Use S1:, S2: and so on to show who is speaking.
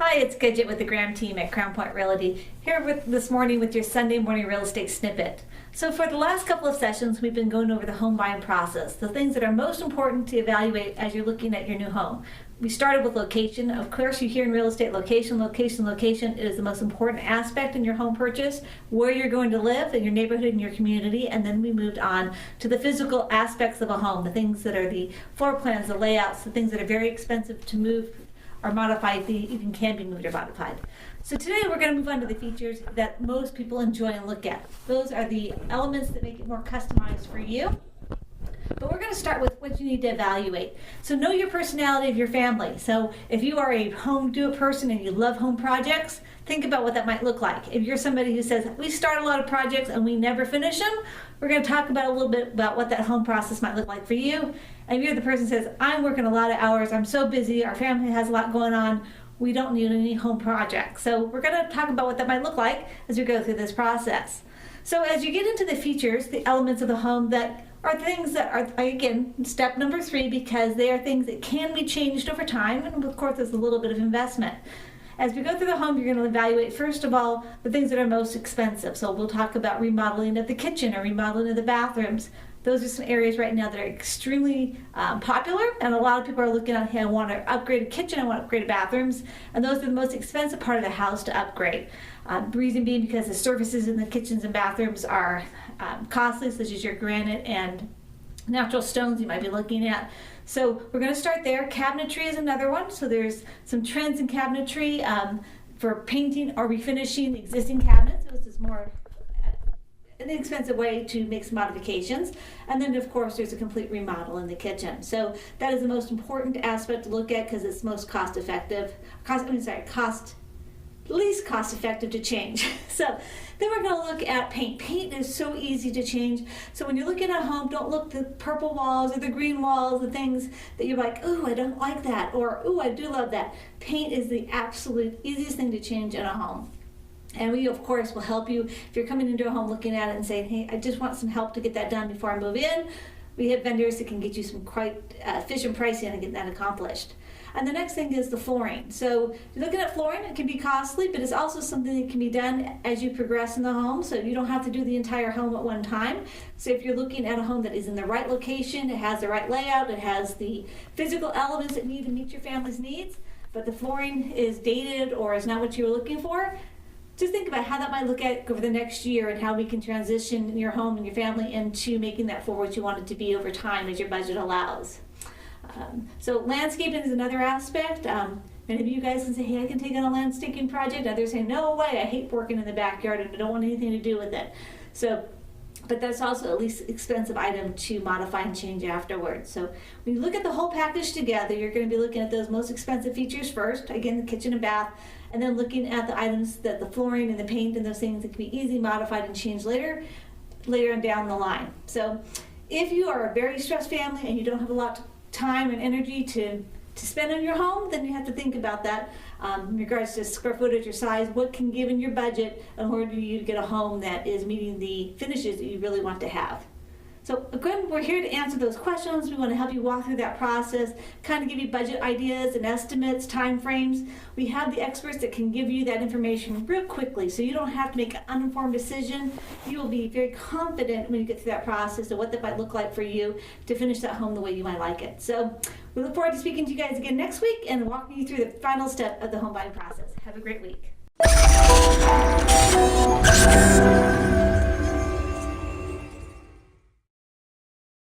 S1: Hi, it's Gidget with the Graham team at Crown Point Realty, here this morning with your Sunday morning real estate snippet. So for the last couple of sessions, we've been going over the home buying process, the things that are most important to evaluate as you're looking at your new home. We started with location. Of course, you hear in real estate, location is the most important aspect in your home purchase, where you're going to live, in your neighborhood, in your community, and then we moved on to the physical aspects of a home, the things that are the floor plans, the layouts, the things that are very expensive to move or modified, they even can be moved or modified. So today we're going to move on to the features that most people enjoy and look at. Those are the elements that make it more customized for you. But we're going to start with what you need to evaluate. So know your personality of your family. So if you are a home do-it person and you love home projects, think about what that might look like. If you're somebody who says, we start a lot of projects and we never finish them, we're going to talk about a little bit about what that home process might look like for you. And if you're the person who says, I'm working a lot of hours, I'm so busy, our family has a lot going on, we don't need any home projects. So we're going to talk about what that might look like as we go through this process. So as you get into the features, the elements of the home that are things that are, again, step number 3, because they are things that can be changed over time, and of course there's a little bit of investment. As we go through the home, you're going to evaluate, first of all, the things that are most expensive. So we'll talk about remodeling of the kitchen or remodeling of the bathrooms. Those are some areas right now that are extremely popular, and a lot of people are looking at, hey, I want to upgrade a kitchen, I want to upgrade bathrooms, and those are the most expensive part of the house to upgrade. The reason being because the surfaces in the kitchens and bathrooms are costly, such as your granite and natural stones you might be looking at. So we're going to start there. Cabinetry is another one. So there's some trends in cabinetry for painting or refinishing existing cabinets. So this is more an inexpensive way to make some modifications. And then of course there's a complete remodel in the kitchen. So that is the most important aspect to look at because it's most cost effective. Least cost effective to change. So then we're going to look at paint. Paint is so easy to change. So when you're looking at a home, don't look at the purple walls or the green walls, the things that you're like, ooh, I don't like that, or ooh, I do love that. Paint is the absolute easiest thing to change in a home. And we, of course, will help you if you're coming into a home looking at it and saying, hey, I just want some help to get that done before I move in. We have vendors that can get you some quite efficient pricing and get that accomplished. And the next thing is the flooring. So you're looking at flooring, it can be costly, but it's also something that can be done as you progress in the home, so you don't have to do the entire home at one time. So if you're looking at a home that is in the right location, it has the right layout, it has the physical elements that need to meet your family's needs, but the flooring is dated or is not what you were looking for, just think about how that might look at over the next year and how we can transition your home and your family into making that for what you want it to be over time as your budget allows. So landscaping is another aspect. Many of you guys can say, hey, I can take on a landscaping project. Others say, no way, I hate working in the backyard and I don't want anything to do with it. So, but that's also at least expensive item to modify and change afterwards. So when you look at the whole package together, you're going to be looking at those most expensive features first, again, the kitchen and bath, and then looking at the items that the flooring and the paint and those things that can be easily modified and changed later on down the line. So if you are a very stressed family and you don't have a lot of time and energy to spend on your home, then you have to think about that in regards to square footage or size. What can give in your budget in order for you to get a home that is meeting the finishes that you really want to have. So again, we're here to answer those questions. We want to help you walk through that process, kind of give you budget ideas and estimates, time frames. We have the experts that can give you that information real quickly, so you don't have to make an uninformed decision. You will be very confident when you get through that process of what that might look like for you to finish that home the way you might like it. So we look forward to speaking to you guys again next week and walking you through the final step of the home buying process. Have a great week.